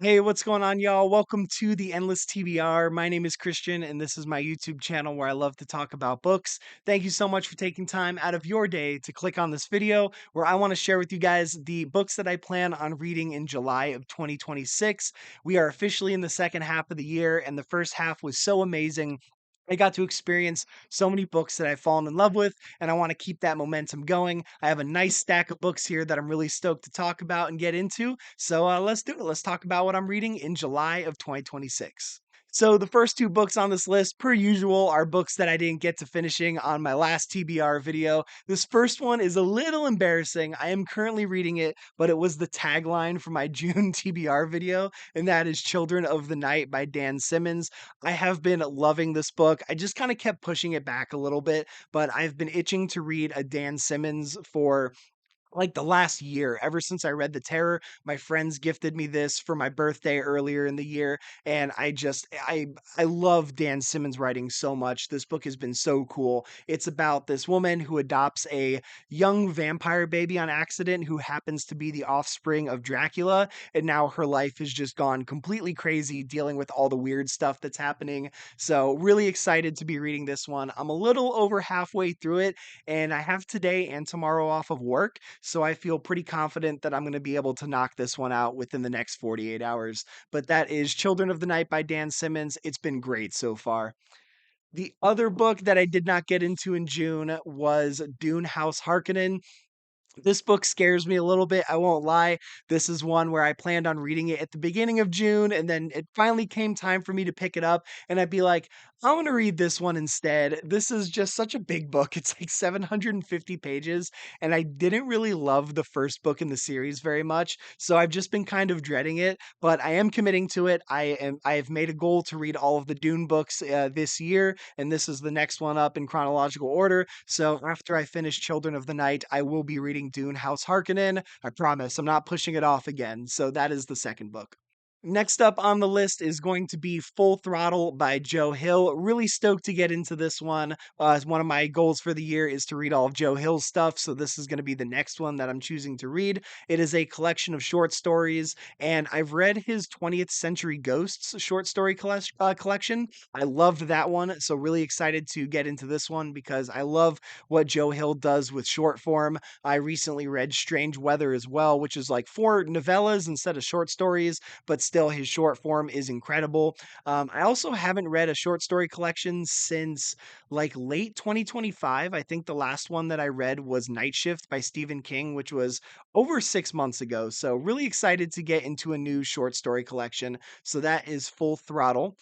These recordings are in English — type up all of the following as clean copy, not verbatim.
Hey, what's going on, y'all? Welcome to the Endless TBR. My name is Christian, and this is my YouTube channel where I love to talk about books. Thank you so much for taking time out of your day to click on this video where I want to share with you guys the books that I plan on reading in July of 2026. We are officially in the second half of the year, and the first half was so amazing. I got to experience so many books that I've fallen in love with, and I want to keep that momentum going. I have a nice stack of books here that I'm really stoked to talk about and get into. So let's do it. Let's talk about what I'm reading in July of 2026. So the first two books on this list, per usual, are books that I didn't get to finishing on my last TBR video. This first one is a little embarrassing. I am currently reading it, but it was the tagline for my June TBR video, and that is Children of the Night by Dan Simmons. I have been loving this book. I just kind of kept pushing it back a little bit, but I've been itching to read a Dan Simmons for like the last year. Ever since I read The Terror, my friends gifted me this for my birthday earlier in the year, and I love Dan Simmons writing so much. This book has been so cool. It's about this woman who adopts a young vampire baby on accident who happens to be the offspring of Dracula, and now her life has just gone completely crazy dealing with all the weird stuff that's happening. So, really excited to be reading this one. I'm a little over halfway through it, and I have today and tomorrow off of work, so I feel pretty confident that I'm going to be able to knock this one out within the next 48 hours. But that is Children of the Night by Dan Simmons. It's been great so far. The other book that I did not get into in June was Dune House Harkonnen. This book scares me a little bit, I won't lie. This is one where I planned on reading it at the beginning of June, and then it finally came time for me to pick it up, and I'd be like, "I'm gonna read this one instead." This is just such a big book. It's like 750 pages, and I didn't really love the first book in the series very much, so I've just been kind of dreading it, but I am committing to it. I have made a goal to read all of the Dune books this year, and this is the next one up in chronological order. So after I finish Children of the Night, I will be reading Dune House Harkonnen. I promise I'm not pushing it off again. So that is the second book. Next up on the list is going to be Full Throttle by Joe Hill. Really stoked to get into this one. One of my goals for the year is to read all of Joe Hill's stuff, so this is going to be the next one that I'm choosing to read. It is a collection of short stories, and I've read his 20th Century Ghosts short story collection. I loved that one, so really excited to get into this one because I love what Joe Hill does with short form. I recently read Strange Weather as well, which is like four novellas instead of short stories, but still his short form is incredible. I also haven't read a short story collection since like late 2025. I think the last one that I read was Night Shift by Stephen King, which was over 6 months ago. So, really excited to get into a new short story collection. So, that is Full Throttle.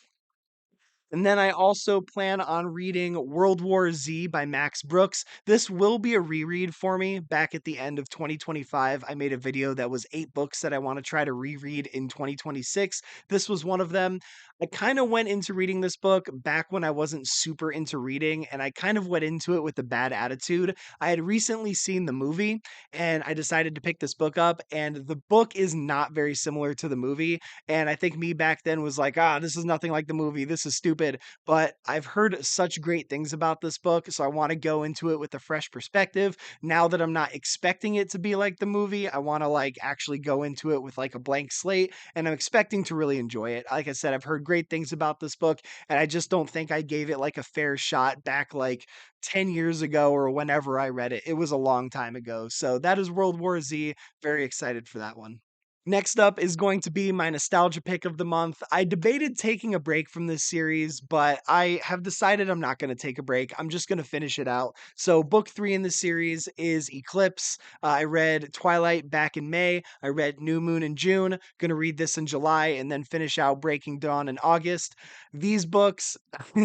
And then I also plan on reading World War Z by Max Brooks. This will be a reread for me. Back at the end of 2025, I made a video that was 8 books that I want to try to reread in 2026. This was one of them. I kind of went into reading this book back when I wasn't super into reading, and I kind of went into it with a bad attitude. I had recently seen the movie, and I decided to pick this book up, and the book is not very similar to the movie. And I think me back then was like, this is nothing like the movie. This is stupid. But I've heard such great things about this book. So I want to go into it with a fresh perspective. Now that I'm not expecting it to be like the movie, I want to like actually go into it with like a blank slate. And I'm expecting to really enjoy it. Like I said, I've heard great things about this book. And I just don't think I gave it like a fair shot back like 10 years ago or whenever I read it. It was a long time ago. So that is World War Z. Very excited for that one. Next up is going to be my nostalgia pick of the month. I debated taking a break from this series, but I have decided I'm not going to take a break. I'm just going to finish it out. So, book 3 in the series is Eclipse. I read Twilight back in May. I read New Moon in June. Going to read this in July and then finish out Breaking Dawn in August. These books,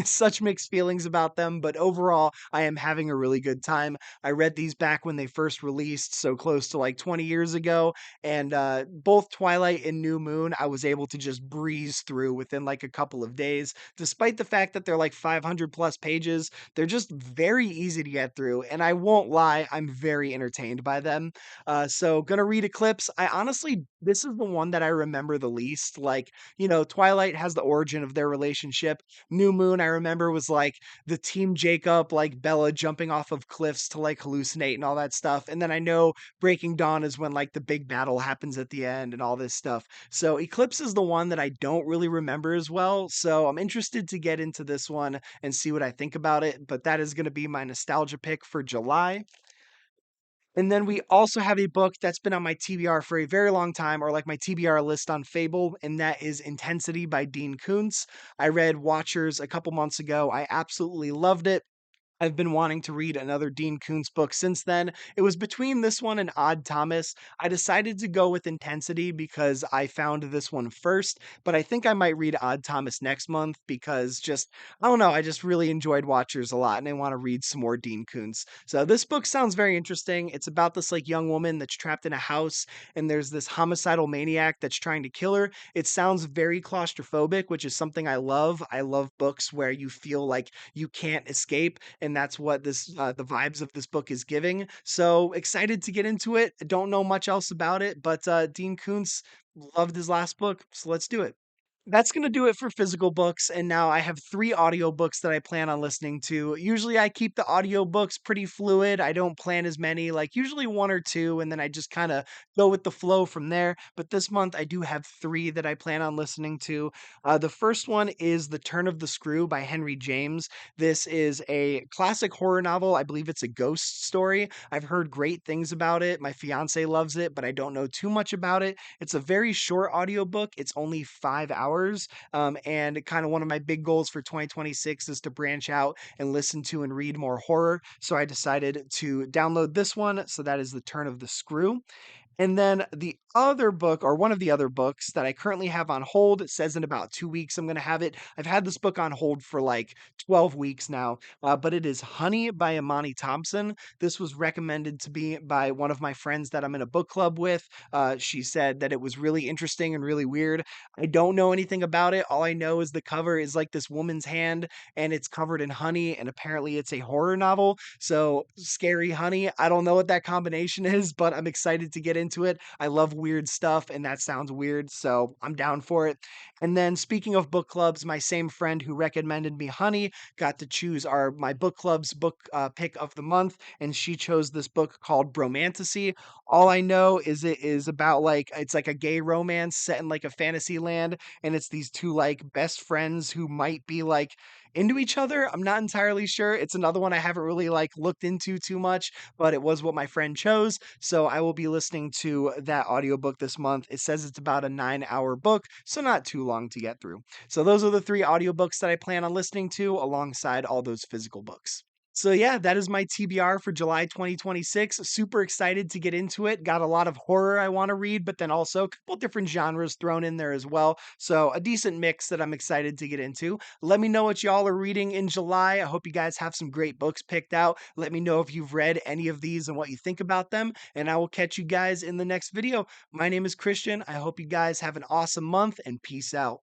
such mixed feelings about them, but overall, I am having a really good time. I read these back when they first released, so close to like 20 years ago, and both Twilight and New Moon, I was able to just breeze through within like a couple of days. Despite the fact that they're like 500 plus pages, they're just very easy to get through. And I won't lie, I'm very entertained by them. So, gonna read Eclipse. I honestly, this is the one that I remember the least. Like, Twilight has the origin of their relationship. New Moon, I remember, was like the Team Jacob, like Bella jumping off of cliffs to like hallucinate and all that stuff. And then I know Breaking Dawn is when like the big battle happens at the end End and all this stuff. So Eclipse is the one that I don't really remember as well. So I'm interested to get into this one and see what I think about it. But that is going to be my nostalgia pick for July. And then we also have a book that's been on my TBR for a very long time, or like my TBR list on Fable, and that is Intensity by Dean Koontz. I read Watchers a couple months ago. I absolutely loved it. I've been wanting to read another Dean Koontz book since then. It was between this one and Odd Thomas. I decided to go with Intensity because I found this one first, but I think I might read Odd Thomas next month because I don't know, I just really enjoyed Watchers a lot and I want to read some more Dean Koontz. So this book sounds very interesting. It's about this like young woman that's trapped in a house and there's this homicidal maniac that's trying to kill her. It sounds very claustrophobic, which is something I love. I love books where you feel like you can't escape, and that's what the vibes of this book is giving. So excited to get into it. Don't know much else about it, but Dean Koontz loved his last book, so let's do it. That's going to do it for physical books. And now I have three audiobooks that I plan on listening to. Usually I keep the audiobooks pretty fluid. I don't plan as many, like usually one or two, and then I just kind of go with the flow from there. But this month I do have three that I plan on listening to. The first one is The Turn of the Screw by Henry James. This is a classic horror novel. I believe it's a ghost story. I've heard great things about it. My fiance loves it, but I don't know too much about it. It's a very short audiobook. It's only 5 hours. And kind of one of my big goals for 2026 is to branch out and listen to and read more horror. So I decided to download this one. So that is The Turn of the Screw. And then the other book, or one of the other books that I currently have on hold, it says in about 2 weeks I'm going to have it. I've had this book on hold for like 12 weeks now, but it is Honey by Imani Thompson. This was recommended to me by one of my friends that I'm in a book club with. She said that it was really interesting and really weird. I don't know anything about it. All I know is the cover is like this woman's hand and it's covered in honey, and apparently it's a horror novel. So scary honey. I don't know what that combination is, but I'm excited to get into it. I love weird stuff, and that sounds weird, so I'm down for it. And then speaking of book clubs, my same friend who recommended me Honey got to choose my book club's book pick of the month, and she chose this book called Bromantasy. All I know is it is about like it's like a gay romance set in like a fantasy land, and it's these two like best friends who might be like into each other. I'm not entirely sure. It's another one I haven't really like looked into too much, but it was what my friend chose. So I will be listening to that audiobook this month. It says it's about a 9 hour book, so not too long to get through. So those are the three audiobooks that I plan on listening to alongside all those physical books. So yeah, that is my TBR for July 2026. Super excited to get into it. Got a lot of horror I want to read, but then also a couple different genres thrown in there as well. So a decent mix that I'm excited to get into. Let me know what y'all are reading in July. I hope you guys have some great books picked out. Let me know if you've read any of these and what you think about them, and I will catch you guys in the next video. My name is Christian. I hope you guys have an awesome month, and peace out.